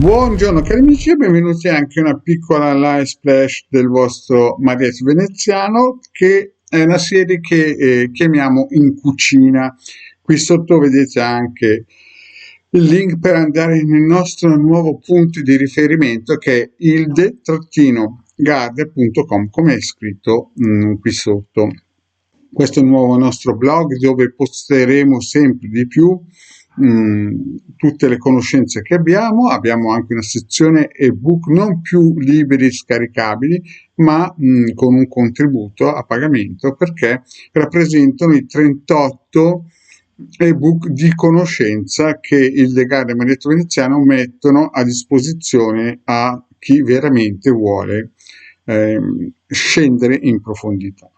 Buongiorno cari amici e benvenuti anche a una piccola live splash del vostro Marietto Veneziano, che è una serie che chiamiamo In Cucina. Qui sotto vedete anche il link per andare nel nostro nuovo punto di riferimento, che è ilde-garde.com, come è scritto qui sotto. Questo è il nuovo nostro blog dove posteremo sempre di più tutte le conoscenze che abbiamo. Abbiamo anche una sezione ebook non più liberi scaricabili, ma con un contributo a pagamento, perché rappresentano i 38 ebook di conoscenza che il Legale e Marietto Veneziano mettono a disposizione a chi veramente vuole scendere in profondità.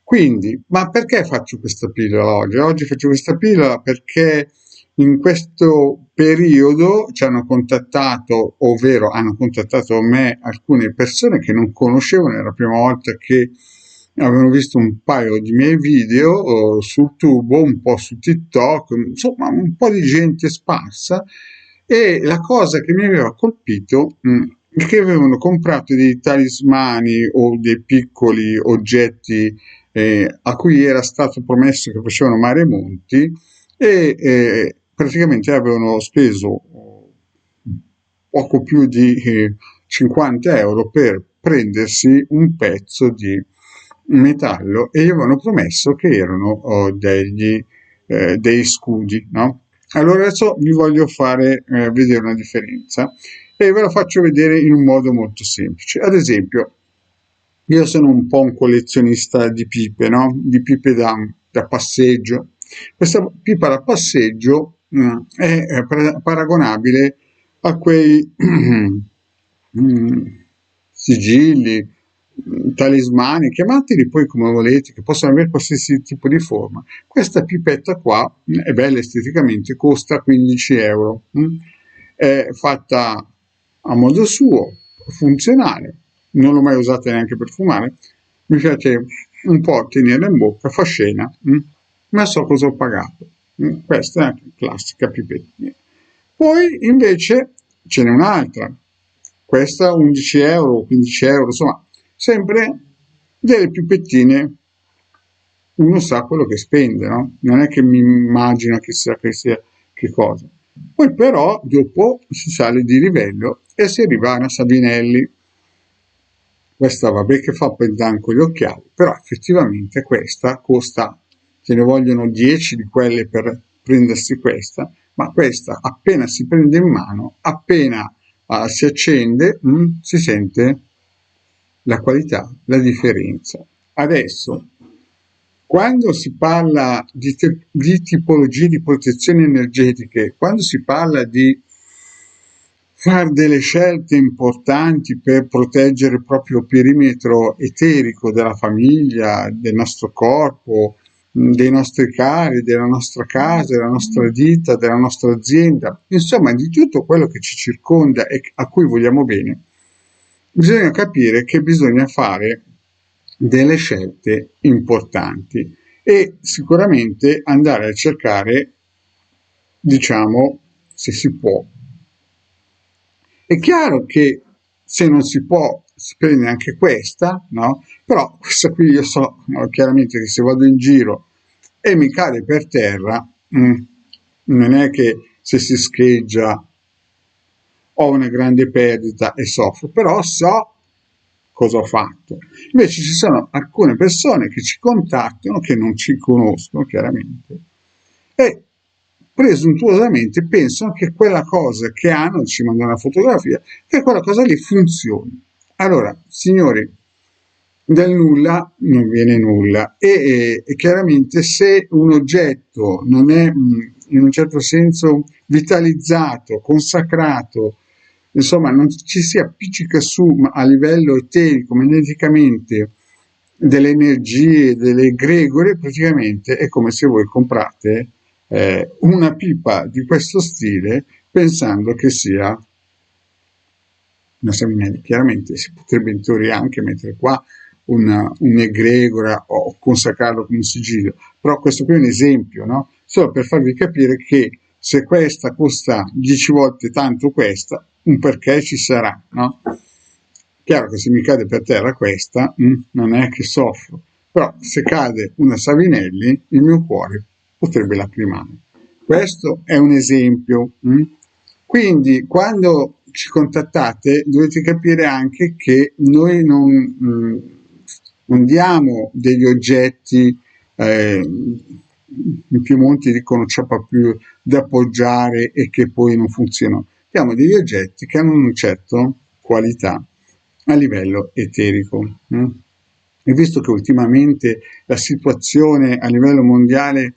Quindi, ma perché faccio questa pillola oggi? Oggi faccio questa pillola perché in questo periodo ci hanno contattato, ovvero hanno contattato me alcune persone che non conoscevano, era la prima volta che avevano visto un paio di miei video sul tubo, un po' su TikTok, insomma un po' di gente sparsa, e la cosa che mi aveva colpito è che avevano comprato dei talismani o dei piccoli oggetti a cui era stato promesso che facevano mare e monti, e praticamente avevano speso poco più di 50 euro per prendersi un pezzo di metallo, e gli avevano promesso che erano dei scudi, no? Allora adesso vi voglio fare vedere una differenza e ve la faccio vedere in un modo molto semplice. Ad esempio, io sono un po' un collezionista di pipe, no? Di pipe da passeggio. Questa pipa da passeggio è paragonabile a quei sigilli, talismani, chiamateli poi come volete, che possono avere qualsiasi tipo di forma. Questa pipetta qua è bella esteticamente, costa 15 euro, è fatta a modo suo, funzionale, non l'ho mai usata neanche per fumare, mi piace un po' tenerla in bocca, fa scena, ma so cosa ho pagato. Questa è una classica pipetta. Poi invece ce n'è un'altra, questa 11 euro, 15 euro, insomma, sempre delle pipettine, uno sa quello che spende, no? Non è che mi immagino chissà che sia che cosa. Poi però dopo si sale di livello e si arriva a una Sabinelli. Questa vabbè che fa pendant con gli occhiali, però effettivamente questa costa, ce ne vogliono 10 di quelle per prendersi questa, ma questa appena si prende in mano, appena si accende, si sente la qualità, la differenza. Adesso, quando si parla di tipologie di protezioni energetiche, quando si parla di fare delle scelte importanti per proteggere il proprio perimetro eterico della famiglia, del nostro corpo, dei nostri cari, della nostra casa, della nostra ditta, della nostra azienda, insomma di tutto quello che ci circonda e a cui vogliamo bene, bisogna capire che bisogna fare delle scelte importanti e sicuramente andare a cercare, diciamo, se si può. È chiaro che se non si può si prende anche questa, no? Però questa qui io so chiaramente che se vado in giro e mi cade per terra, non è che se si scheggia ho una grande perdita e soffro, però so cosa ho fatto. Invece ci sono alcune persone che ci contattano, che non ci conoscono chiaramente, e presuntuosamente pensano che quella cosa che hanno, ci mandano una fotografia, che quella cosa lì funzioni. Allora, signori, dal nulla non viene nulla e chiaramente se un oggetto non è in un certo senso vitalizzato, consacrato, insomma non ci si appiccica su a livello eterico, magneticamente, delle energie, delle egregore, praticamente è come se voi comprate una pipa di questo stile pensando che sia una Sabinelli. Chiaramente si potrebbe in teoria anche mettere qua un'egregora o consacrarlo come un sigillo, però questo qui è un esempio, no? Solo per farvi capire che se questa costa 10 volte tanto questa, un perché ci sarà, no? Chiaro che se mi cade per terra questa, non è che soffro, però se cade una Savinelli, il mio cuore potrebbe lacrimare. Questo è un esempio. Quindi quando ci contattate dovete capire anche che noi non diamo degli oggetti, in Piemonte dicono ciapa più da appoggiare e che poi non funzionano. Diamo degli oggetti che hanno una certa qualità a livello eterico. E visto che ultimamente la situazione a livello mondiale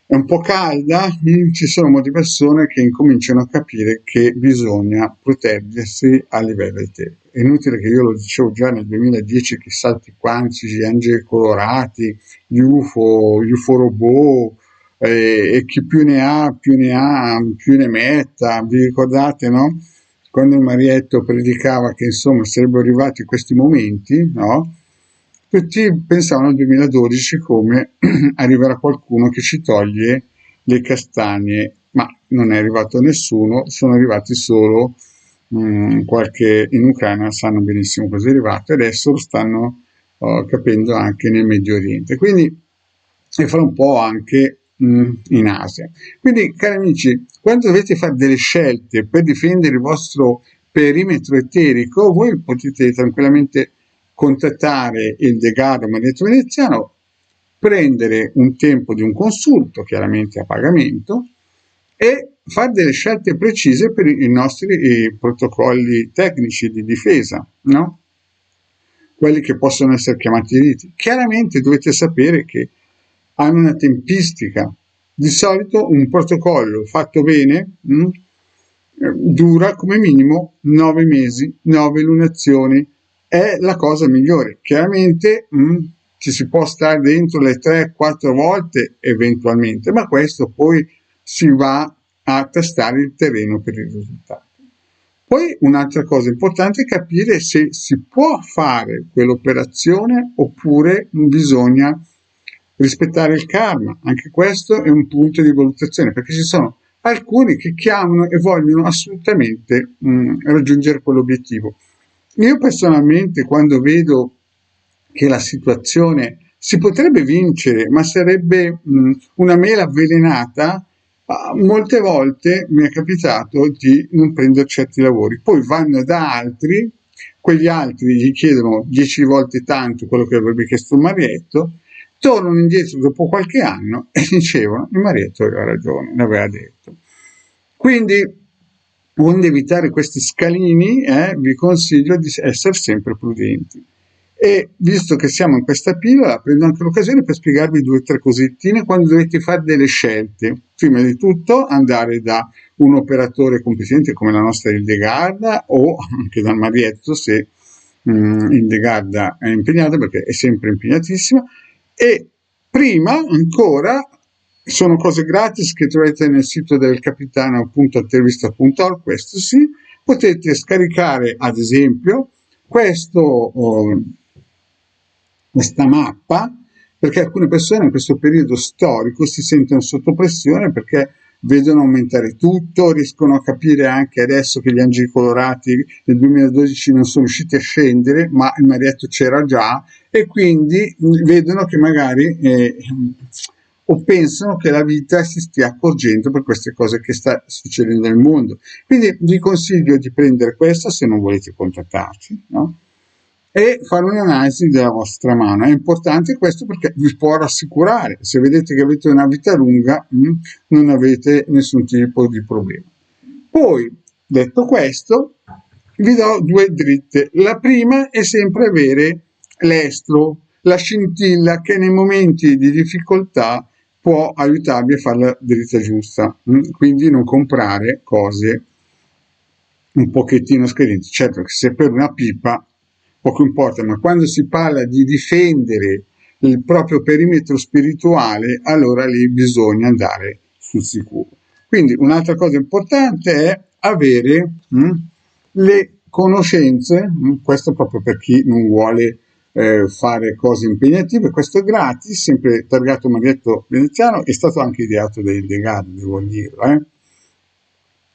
è un po' calda, ci sono molte persone che incominciano a capire che bisogna proteggersi a livello eterico. È inutile che io lo dicevo già nel 2010 che salti quantici, gli angeli colorati, gli UFO robot, e chi più ne ha, più ne metta. Vi ricordate, no? Quando il Marietto predicava che insomma sarebbero arrivati questi momenti, no? Tutti pensavano al 2012 come arriverà qualcuno che ci toglie le castagne, ma non è arrivato nessuno, sono arrivati solo qualche in Ucraina sanno benissimo cosa è arrivato e adesso lo stanno capendo anche nel Medio Oriente. Quindi e fra un po' anche in Asia. Quindi, cari amici, quando dovete fare delle scelte per difendere il vostro perimetro eterico, voi potete tranquillamente contattare il Degardo Maledetto Veneziano, prendere un tempo di un consulto, chiaramente a pagamento, e fare delle scelte precise per i nostri protocolli tecnici di difesa, no? Quelli che possono essere chiamati riti. Chiaramente dovete sapere che hanno una tempistica. Di solito un protocollo fatto bene dura come minimo 9 mesi, 9 lunazioni. È la cosa migliore. Chiaramente ci si può stare dentro le 3-4 volte eventualmente, ma questo poi si va a testare il terreno per il risultato. Poi un'altra cosa importante è capire se si può fare quell'operazione oppure bisogna rispettare il karma. Anche questo è un punto di valutazione, perché ci sono alcuni che chiamano e vogliono assolutamente raggiungere quell'obiettivo. Io personalmente, quando vedo che la situazione si potrebbe vincere, ma sarebbe una mela avvelenata, molte volte mi è capitato di non prendere certi lavori. Poi vanno da altri, quegli altri gli chiedono 10 volte tanto quello che avrebbe chiesto il Marietto, tornano indietro dopo qualche anno e dicevano il Marietto aveva ragione, l'aveva detto. Quindi, onde evitare questi scalini, vi consiglio di essere sempre prudenti. E visto che siamo in questa pillola, prendo anche l'occasione per spiegarvi 2 o 3 cosettine quando dovete fare delle scelte. Prima di tutto andare da un operatore competente come la nostra Hildegarda o anche dal Marietto se Hildegarda è impegnata, perché è sempre impegnatissima. E prima ancora sono cose gratis che trovate nel sito del capitano.intervista.org, questo sì, potete scaricare ad esempio questa mappa, perché alcune persone in questo periodo storico si sentono sotto pressione perché vedono aumentare tutto, riescono a capire anche adesso che gli angeli colorati nel 2012 non sono riusciti a scendere, ma il Marietto c'era già, e quindi vedono che magari o pensano che la vita si stia accorgendo per queste cose che sta succedendo nel mondo. Quindi vi consiglio di prendere questa se non volete contattarci, no? E fare un'analisi della vostra mano. È importante questo perché vi può rassicurare. Se vedete che avete una vita lunga, non avete nessun tipo di problema. Poi, detto questo, vi do 2 dritte. La prima è sempre avere l'estro, la scintilla che nei momenti di difficoltà può aiutarvi a fare la dritta giusta. Quindi non comprare cose un pochettino scadenti. Certo che se per una pipa poco importa, ma quando si parla di difendere il proprio perimetro spirituale, allora lì bisogna andare sul sicuro. Quindi un'altra cosa importante è avere le conoscenze, questo proprio per chi non vuole fare cose impegnative. Questo è gratis, sempre targato Marietto Veneziano, è stato anche ideato da Hildegard, devo dirlo.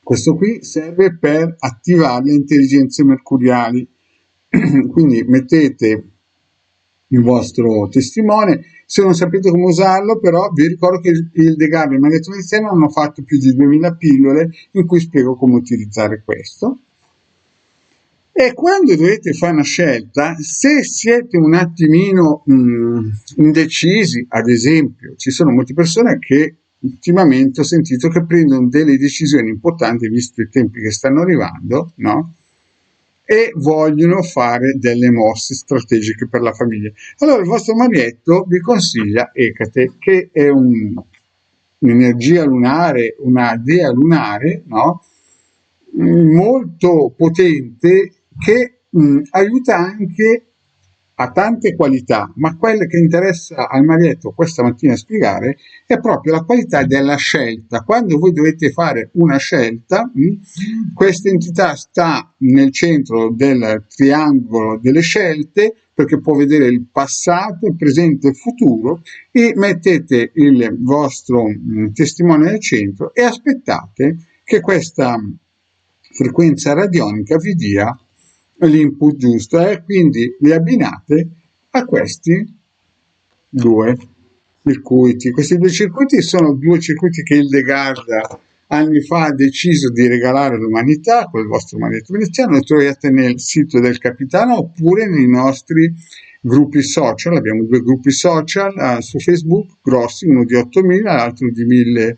Questo qui serve per attivare le intelligenze mercuriali, quindi mettete il vostro testimone. Se non sapete come usarlo, però vi ricordo che Hildegard e Marietto Veneziano hanno fatto più di 2000 pillole in cui spiego come utilizzare questo. E quando dovete fare una scelta, se siete un attimino indecisi, ad esempio, ci sono molte persone che ultimamente ho sentito che prendono delle decisioni importanti, visto i tempi che stanno arrivando, no? E vogliono fare delle mosse strategiche per la famiglia. Allora il vostro Marietto vi consiglia Ecate, che è un'energia lunare, una dea lunare, no? Molto potente, che aiuta anche a tante qualità, ma quella che interessa al Marietto questa mattina spiegare è proprio la qualità della scelta. Quando voi dovete fare una scelta, questa entità sta nel centro del triangolo delle scelte, perché può vedere il passato, il presente e il futuro, e mettete il vostro testimone nel centro e aspettate che questa frequenza radionica vi dia l'input giusto, e quindi li abbinate a questi due circuiti. Questi due circuiti sono due circuiti che Hildegard anni fa ha deciso di regalare all'umanità con il vostro Marietto Veneziano. Lo trovate nel sito del Capitano oppure nei nostri gruppi social. Abbiamo due gruppi social su Facebook grossi, uno di 8.000, l'altro di 1.000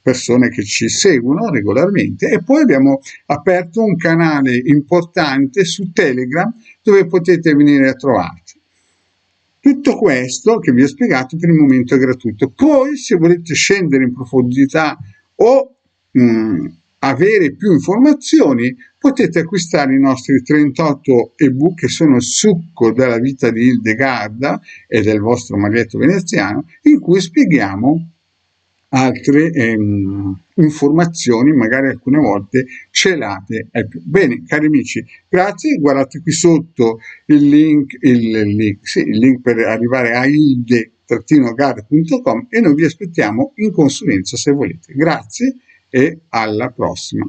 persone che ci seguono regolarmente, e poi abbiamo aperto un canale importante su Telegram dove potete venire a trovarci. Tutto questo che vi ho spiegato per il momento è gratuito. Poi, se volete scendere in profondità o avere più informazioni, potete acquistare i nostri 38 ebook, che sono il succo della vita di Hildegard e del vostro Marietto Veneziano, in cui spieghiamo altre informazioni, magari alcune volte celate ai più. Bene, cari amici, grazie. Guardate qui sotto il link per arrivare a hilde-gard.com, e noi vi aspettiamo in consulenza se volete. Grazie e alla prossima.